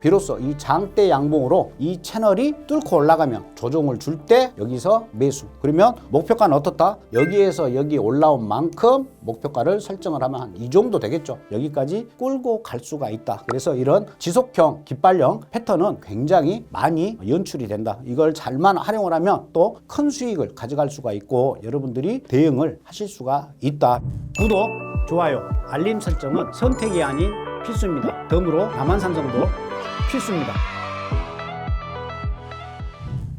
비로소 이 장대 양봉으로 이 채널이 뚫고 올라가면 조정을 줄 때 여기서 매수. 그러면 목표가는 어떻다? 여기에서 여기 올라온 만큼 목표가를 설정을 하면 한 이 정도 되겠죠. 여기까지 끌고 갈 수가 있다. 그래서 이런 지속형 깃발령 패턴은 굉장히 많이 연출이 된다. 이걸 잘만 활용을 하면 또 큰 수익을 가져갈 수가 있고 여러분들이 대응을 하실 수가 있다. 구독, 좋아요, 알림 설정은 선택이 아닌 필수입니다. 덤으로 남한산성도 필수입니다.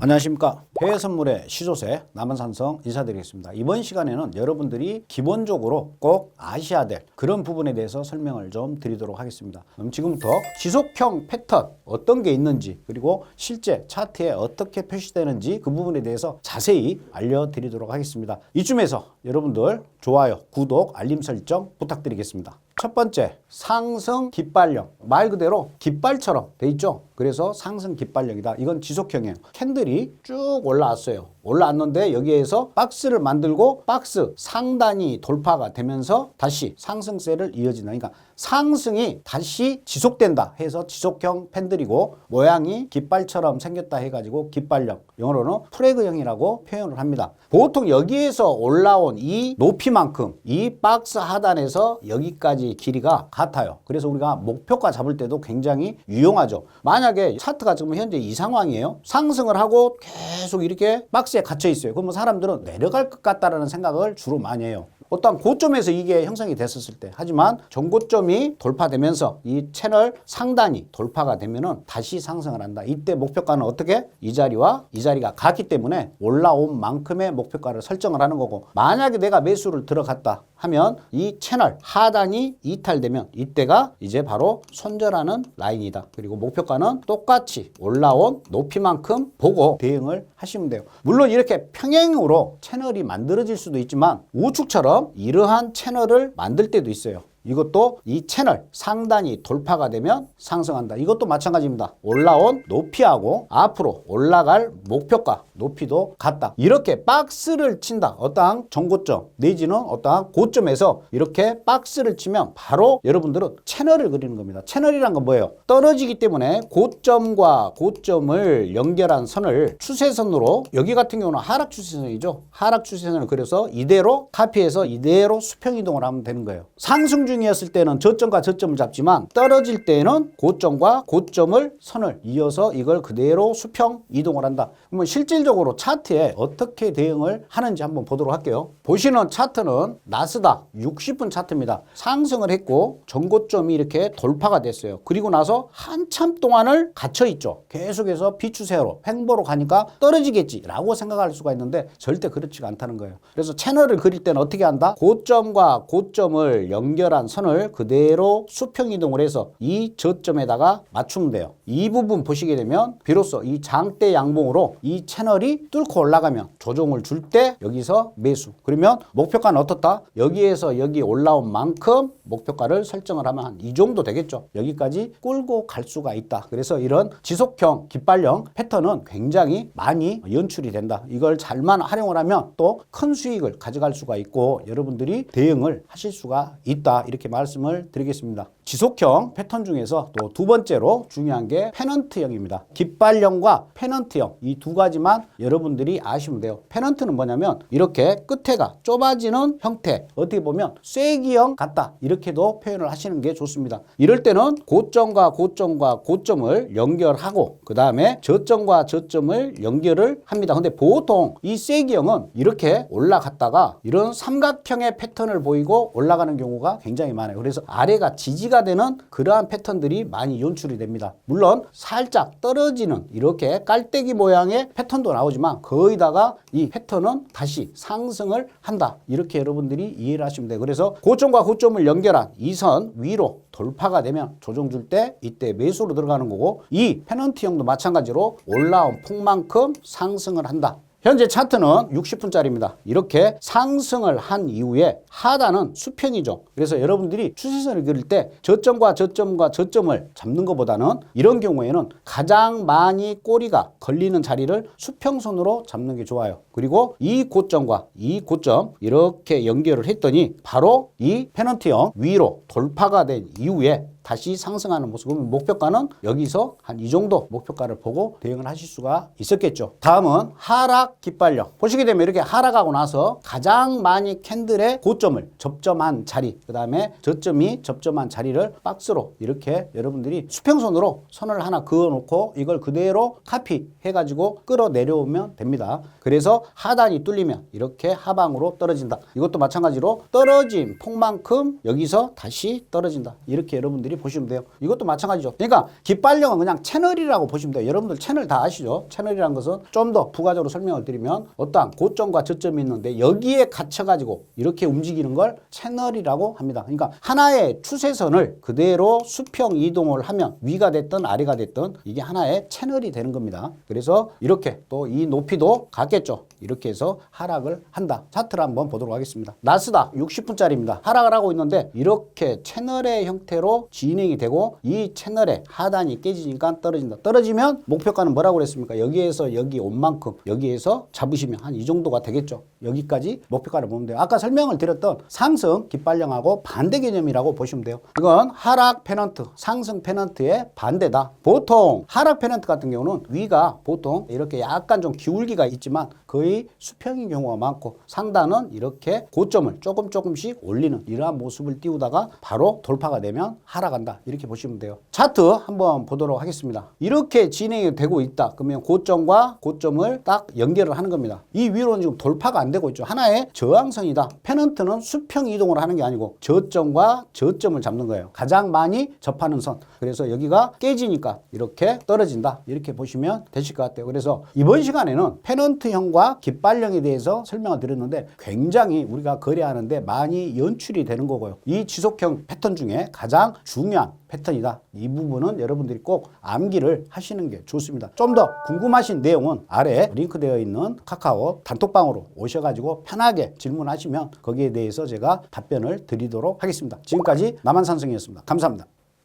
안녕하십니까. 해외선물의 시조새 남한산성 인사드리겠습니다. 이번 시간에는 여러분들이 기본적으로 꼭 아셔야 될 그런 부분에 대해서 설명을 좀 드리도록 하겠습니다. 그럼 지금부터 지속형 패턴 어떤 게 있는지 그리고 실제 차트에 어떻게 표시되는지 그 부분에 대해서 자세히 알려드리도록 하겠습니다. 이쯤에서 여러분들 좋아요, 구독, 알림 설정 부탁드리겠습니다. 첫 번째, 상승 깃발령. 말 그대로 깃발처럼 돼 있죠. 그래서 상승 깃발령이다. 이건 지속형이에요. 캔들이 쭉 올라왔어요. 올라왔는데 여기에서 박스를 만들고 박스 상단이 돌파가 되면서 다시 상승세를 이어진다. 그러니까 상승이 다시 지속된다 해서 지속형 팬들이고 모양이 깃발처럼 생겼다 해가지고 깃발령, 영어로는 프래그형이라고 표현을 합니다. 보통 여기에서 올라온 이 높이만큼 이 박스 하단에서 여기까지 길이가 같아요. 그래서 우리가 목표가 잡을 때도 굉장히 유용하죠. 만약에 차트가 지금 현재 이 상황이에요. 상승을 하고 계속 이렇게 박스에 갇혀 있어요. 그러면 사람들은 내려갈 것 같다라는 생각을 주로 많이 해요. 어떤 고점에서 이게 형성이 됐었을 때. 하지만 전고점이 돌파되면서 이 채널 상단이 돌파가 되면은 다시 상승을 한다. 이때 목표가는 어떻게? 이 자리와 이 자리가 같기 때문에 올라온 만큼의 목표가를 설정을 하는 거고, 만약에 내가 매수를 들어갔다 하면 이 채널 하단이 이탈되면 이때가 이제 바로 손절하는 라인이다. 그리고 목표가는 똑같이 올라온 높이만큼 보고 대응을 하시면 돼요. 물론 이렇게 평행으로 채널이 만들어질 수도 있지만 우측처럼 이러한 채널을 만들 때도 있어요. 이것도 이 채널 상단이 돌파가 되면 상승한다. 이것도 마찬가지입니다. 올라온 높이하고 앞으로 올라갈 목표가 높이도 같다. 이렇게 박스를 친다. 어떠한 정고점 내지는 어떠한 고점에서 이렇게 박스를 치면 바로 여러분들은 채널을 그리는 겁니다. 채널이란 건 뭐예요? 떨어지기 때문에 고점과 고점을 연결한 선을 추세선으로, 여기 같은 경우는 하락 추세선이죠. 하락 추세선을 그려서 이대로 카피해서 이대로 수평 이동을 하면 되는 거예요. 상승 중이었을 때는 저점과 저점을 잡지만 떨어질 때는 고점과 고점을 선을 이어서 이걸 그대로 수평 이동을 한다. 그러면 실질적으로 차트에 어떻게 대응을 하는지 한번 보도록 할게요. 보시는 차트는 나스닥 60분 차트입니다. 상승을 했고 전고점이 이렇게 돌파가 됐어요. 그리고 나서 한참 동안을 갇혀 있죠. 계속해서 비추세로 횡보로 가니까 떨어지겠지 라고 생각할 수가 있는데 절대 그렇지가 않다는 거예요. 그래서 채널을 그릴 때는 어떻게 한다? 고점과 고점을 연결한 선을 그대로 수평 이동을 해서 이 저점에다가 맞추면 돼요. 이 부분 보시게 되면 비로소 이 장대 양봉으로 이 채널이 뚫고 올라가면 조정을 줄 때 여기서 매수. 그러면 목표가는 어떻다? 여기에서 여기 올라온 만큼 목표가를 설정을 하면 한 이 정도 되겠죠. 여기까지 끌고 갈 수가 있다. 그래서 이런 지속형 깃발령 패턴은 굉장히 많이 연출이 된다. 이걸 잘만 활용을 하면 또 큰 수익을 가져갈 수가 있고 여러분들이 대응을 하실 수가 있다. 이렇게 말씀을 드리겠습니다. 지속형 패턴 중에서 또 두 번째로 중요한 게 페넌트형입니다. 깃발령과 페넌트형 이 두 가지만 여러분들이 아시면 돼요. 페넌트는 뭐냐면 이렇게 끝에가 좁아지는 형태, 어떻게 보면 쐐기형 같다 이렇게도 표현을 하시는 게 좋습니다. 이럴 때는 고점과 고점과 고점을 연결하고 그 다음에 저점과 저점을 연결을 합니다. 근데 보통 이 쐐기형은 이렇게 올라갔다가 이런 삼각형의 패턴을 보이고 올라가는 경우가 굉장히 많아요. 그래서 아래가 지지가 되는 그러한 패턴들이 많이 연출이 됩니다. 물론 살짝 떨어지는 이렇게 깔때기 모양의 패턴도 나오지만 거의 다가 이 패턴은 다시 상승을 한다. 이렇게 여러분들이 이해를 하시면 돼요. 그래서 고점과 고점을 연결한 이 선 위로 돌파가 되면 조정 줄 때 이때 매수로 들어가는 거고, 이 페넌트형도 마찬가지로 올라온 폭만큼 상승을 한다. 현재 차트는 60분짜리입니다. 이렇게 상승을 한 이후에 하단은 수평이죠. 그래서 여러분들이 추세선을 그릴 때 저점과 저점과 저점을 잡는 것보다는 이런 경우에는 가장 많이 꼬리가 걸리는 자리를 수평선으로 잡는 게 좋아요. 그리고 이 고점과 이 고점 이렇게 연결을 했더니 바로 이 페넌트형 위로 돌파가 된 이후에 다시 상승하는 모습. 그러면 목표가는 여기서 한 이 정도 목표가를 보고 대응을 하실 수가 있었겠죠. 다음은 하락 깃발령. 보시게 되면 이렇게 하락하고 나서 가장 많이 캔들의 고점을 접점한 자리, 그 다음에 저점이 접점한 자리를 박스로 이렇게 여러분들이 수평선으로 선을 하나 그어놓고 이걸 그대로 카피해가지고 끌어 내려오면 됩니다. 그래서 하단이 뚫리면 이렇게 하방으로 떨어진다. 이것도 마찬가지로 떨어진 폭만큼 여기서 다시 떨어진다. 이렇게 여러분들이 보시면 돼요. 이것도 마찬가지죠. 그러니까 깃발령은 그냥 채널이라고 보시면 돼요. 여러분들 채널 다 아시죠? 채널이라는 것은 좀 더 부가적으로 설명을 드리면 어떠한 고점과 저점이 있는데 여기에 갇혀가지고 이렇게 움직이는 걸 채널이라고 합니다. 그러니까 하나의 추세선을 그대로 수평 이동을 하면 위가 됐든 아래가 됐든 이게 하나의 채널이 되는 겁니다. 그래서 이렇게 또 이 높이도 같겠죠. 이렇게 해서 하락을 한다. 차트를 한번 보도록 하겠습니다. 나스닥 60분짜리입니다. 하락을 하고 있는데 이렇게 채널의 형태로 진행이 되고 이 채널의 하단이 깨지니까 떨어진다. 떨어지면 목표가는 뭐라고 그랬습니까? 여기에서 여기 온 만큼 여기에서 잡으시면 한 이 정도가 되겠죠. 여기까지 목표가를 보면 돼요. 아까 설명을 드렸던 상승 깃발령하고 반대 개념이라고 보시면 돼요. 이건 하락 페넌트, 상승 페넌트의 반대다. 보통 하락 페넌트 같은 경우는 위가 보통 이렇게 약간 좀 기울기가 있지만 거의 수평인 경우가 많고 상단은 이렇게 고점을 조금씩 올리는 이러한 모습을 띄우다가 바로 돌파가 되면 하락한다. 이렇게 보시면 돼요. 차트 한번 보도록 하겠습니다. 이렇게 진행이 되고 있다. 그러면 고점과 고점을 딱 연결을 하는 겁니다. 이 위로는 지금 돌파가 안 되고 있죠. 하나의 저항선이다. 페넌트는 수평 이동을 하는 게 아니고 저점과 저점을 잡는 거예요. 가장 많이 접하는 선. 그래서 여기가 깨지니까 이렇게 떨어진다. 이렇게 보시면 되실 것 같아요. 그래서 이번 시간에는 페넌트형과 깃발령에 대해서 설명을 드렸는데 굉장히 우리가 거래하는데 많이 연출이 되는 거고요. 이 지속형 패턴 중에 가장 중요한 패턴이다. 이 부분은 여러분들이 꼭 암기를 하시는 게 좋습니다. 좀 더 궁금하신 내용은 아래 링크되어 있는 카카오 단톡방으로 오셔가지고 편하게 질문하시면 거기에 대해서 제가 답변을 드리도록 하겠습니다. 지금까지 남한산성이었습니다. 감사합니다.